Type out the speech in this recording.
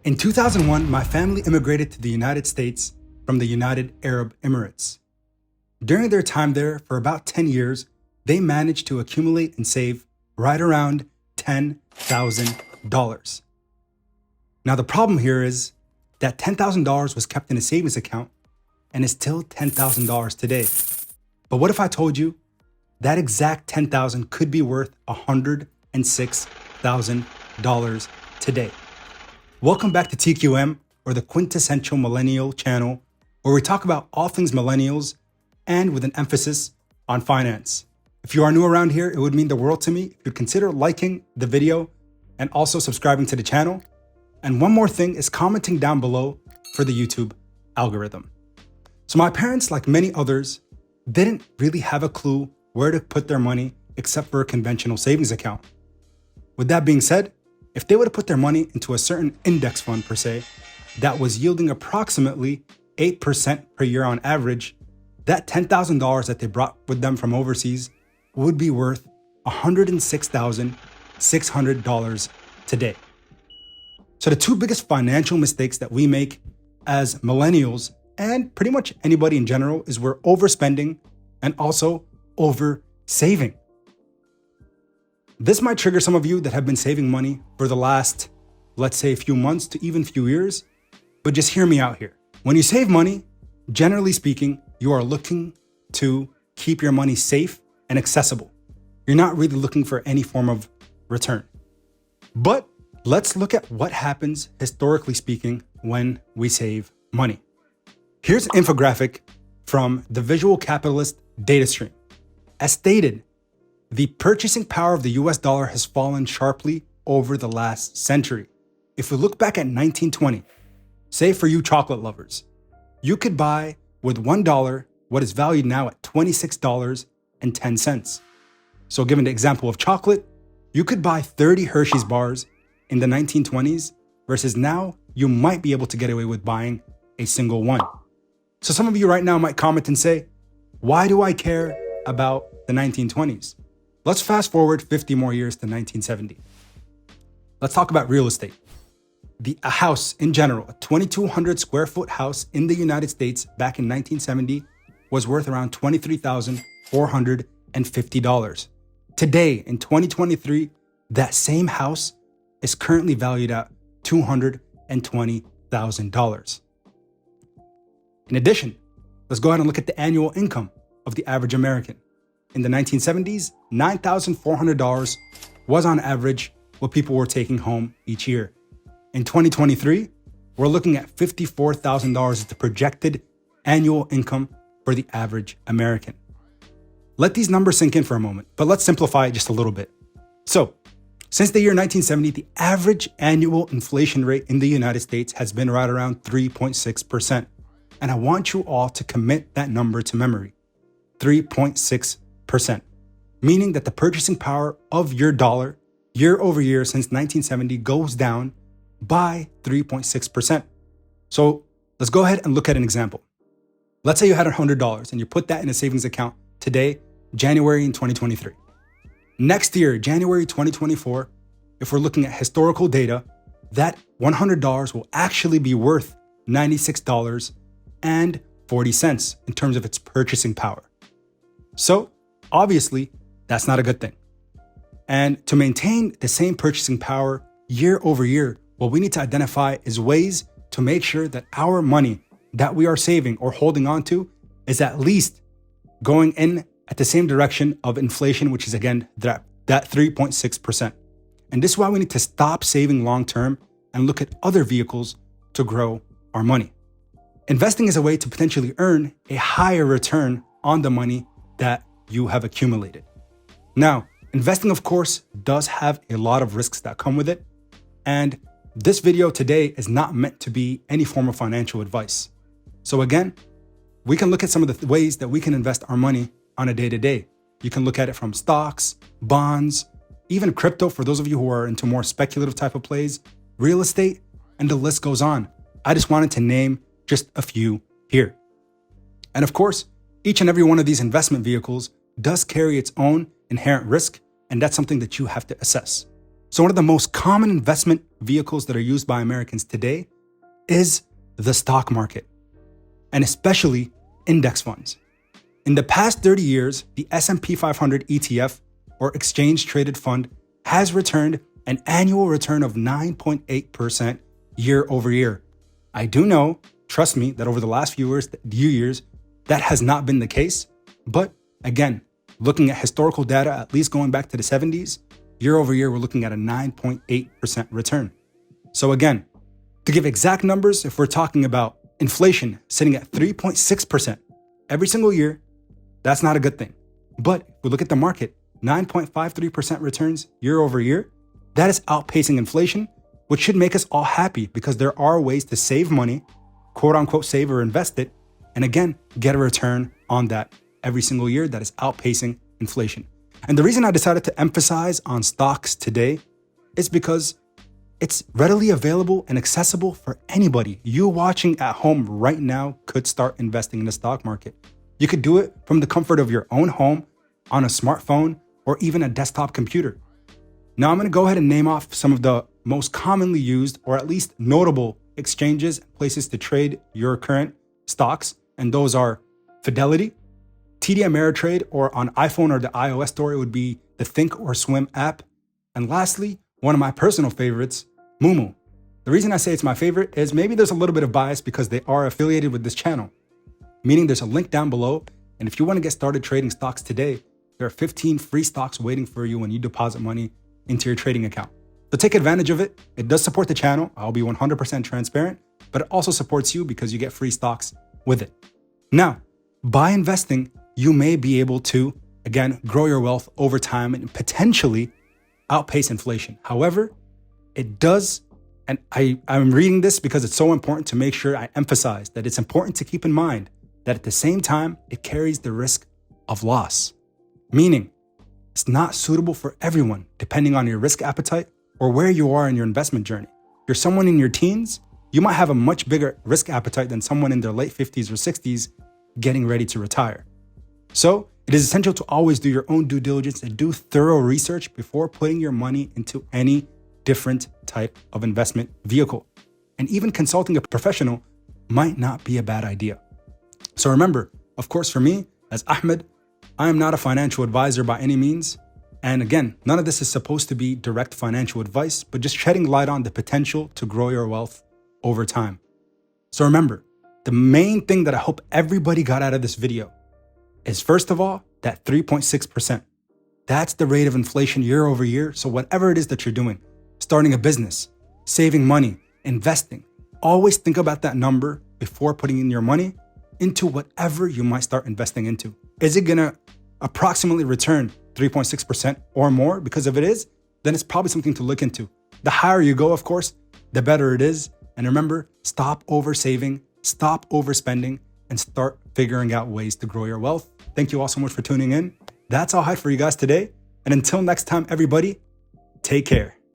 In 2001, my family immigrated to the United States from the United Arab Emirates. During their time there for about 10 years, they managed to accumulate and save right around $10,000. Now, the problem here is that $10,000 was kept in a savings account and is still $10,000 today. But what if I told you that exact $10,000 could be worth $106,000 today? Welcome back to TQM, or the Quintessential Millennial channel, where we talk about all things millennials and with an emphasis on finance. If you are new around here, it would mean the world to me if you'd consider liking the video and also subscribing to the channel. And one more thing is commenting down below for the YouTube algorithm. So my parents, like many others, didn't really have a clue where to put their money except for a conventional savings account. With that being said, if they would have put their money into a certain index fund per se, that was yielding approximately 8% per year on average, that $10,000 that they brought with them from overseas would be worth $106,600 today. So the two biggest financial mistakes that we make as millennials, and pretty much anybody in general, is we're overspending and also over saving. This might trigger some of you that have been saving money for the last, let's say, a few months to even few years, but just hear me out here. When you save money, generally speaking, you are looking to keep your money safe and accessible. You're not really looking for any form of return. But let's look at what happens, historically speaking, when we save money. Here's an infographic from the Visual Capitalist data stream. As stated, the purchasing power of the US dollar has fallen sharply over the last century. If we look back at 1920, say for you chocolate lovers, you could buy with $1 what is valued now at $26.10. So given the example of chocolate, you could buy 30 Hershey's bars in the 1920s versus now you might be able to get away with buying a single one. So some of you right now might comment and say, why do I care about the 1920s? Let's fast forward 50 more years to 1970. Let's talk about real estate. A house in general, a 2,200 square foot house in the United States back in 1970 was worth around $23,450. Today, in 2023, that same house is currently valued at $220,000. In addition, let's go ahead and look at the annual income of the average American. In the 1970s, $9,400 was on average what people were taking home each year. In 2023, we're looking at $54,000 as the projected annual income for the average American. Let these numbers sink in for a moment, but let's simplify it just a little bit. So, since the year 1970, the average annual inflation rate in the United States has been right around 3.6%. And I want you all to commit that number to memory, 3.6%, meaning that the purchasing power of your dollar year over year since 1970 goes down by 3.6%. So let's go ahead and look at an example. Let's say you had $100 and you put that in a savings account today, January in 2023. Next year, January 2024, if we're looking at historical data, that $100 will actually be worth $96.40 in terms of its purchasing power. So obviously, that's not a good thing. And to maintain the same purchasing power year over year, what we need to identify is ways to make sure that our money that we are saving or holding on to is at least going in at the same direction of inflation, which is again that 3.6%. And this is why we need to stop saving long-term and look at other vehicles to grow our money. Investing is a way to potentially earn a higher return on the money that you have accumulated. Now, investing, of course, does have a lot of risks that come with it. And this video today is not meant to be any form of financial advice. So again, we can look at some of the ways that we can invest our money on a day-to-day. You can look at it from stocks, bonds, even crypto for those of you who are into more speculative type of plays, real estate, and the list goes on. I just wanted to name just a few here. And of course, each and every one of these investment vehicles does carry its own inherent risk, and that's something that you have to assess. So one of the most common investment vehicles that are used by Americans today is the stock market, and especially index funds. In the past 30 years, the S&P 500 ETF, or exchange traded fund, has returned an annual return of 9.8% year over year. I do know, trust me, that over the last few years, that has not been the case. But again, looking at historical data, at least going back to the 70s, year over year, we're looking at a 9.8% return. So again, to give exact numbers, if we're talking about inflation sitting at 3.6% every single year, that's not a good thing. But if we look at the market, 9.53% returns year over year, that is outpacing inflation, which should make us all happy because there are ways to save money, quote unquote, save or invest it, and again, get a return on that every single year that is outpacing inflation. And the reason I decided to emphasize on stocks today is because it's readily available and accessible for anybody. You watching at home right now could start investing in the stock market. You could do it from the comfort of your own home, on a smartphone, or even a desktop computer. Now I'm going to go ahead and name off some of the most commonly used, or at least notable, exchanges and places to trade your current stocks. And those are Fidelity, TD Ameritrade, or on iPhone or the iOS store, it would be the Think or Swim app. And lastly, one of my personal favorites, Moomoo. The reason I say it's my favorite is maybe there's a little bit of bias because they are affiliated with this channel, meaning there's a link down below. And if you want to get started trading stocks today, there are 15 free stocks waiting for you when you deposit money into your trading account. So take advantage of it. It does support the channel. I'll be 100% transparent, but it also supports you because you get free stocks with it. Now, by investing, you may be able to, again, grow your wealth over time and potentially outpace inflation. However, it does, and I'm reading this because it's so important to make sure I emphasize that it's important to keep in mind that at the same time, it carries the risk of loss, meaning it's not suitable for everyone, depending on your risk appetite or where you are in your investment journey. If you're someone in your teens, you might have a much bigger risk appetite than someone in their late 50s or 60s getting ready to retire. So it is essential to always do your own due diligence and do thorough research before putting your money into any different type of investment vehicle. And even consulting a professional might not be a bad idea. So remember, of course, for me, as Ahmed, I am not a financial advisor by any means. And again, none of this is supposed to be direct financial advice, but just shedding light on the potential to grow your wealth over time. So remember, the main thing that I hope everybody got out of this video is, first of all, that 3.6%. That's the rate of inflation year over year. So whatever it is that you're doing, starting a business, saving money, investing, always think about that number before putting in your money into whatever you might start investing into. Is it going to approximately return 3.6% or more? Because if it is, then it's probably something to look into. The higher you go, of course, the better it is. And remember, stop oversaving, stop overspending, and start figuring out ways to grow your wealth. Thank you all so much for tuning in. That's all I had for you guys today. And until next time, everybody, take care.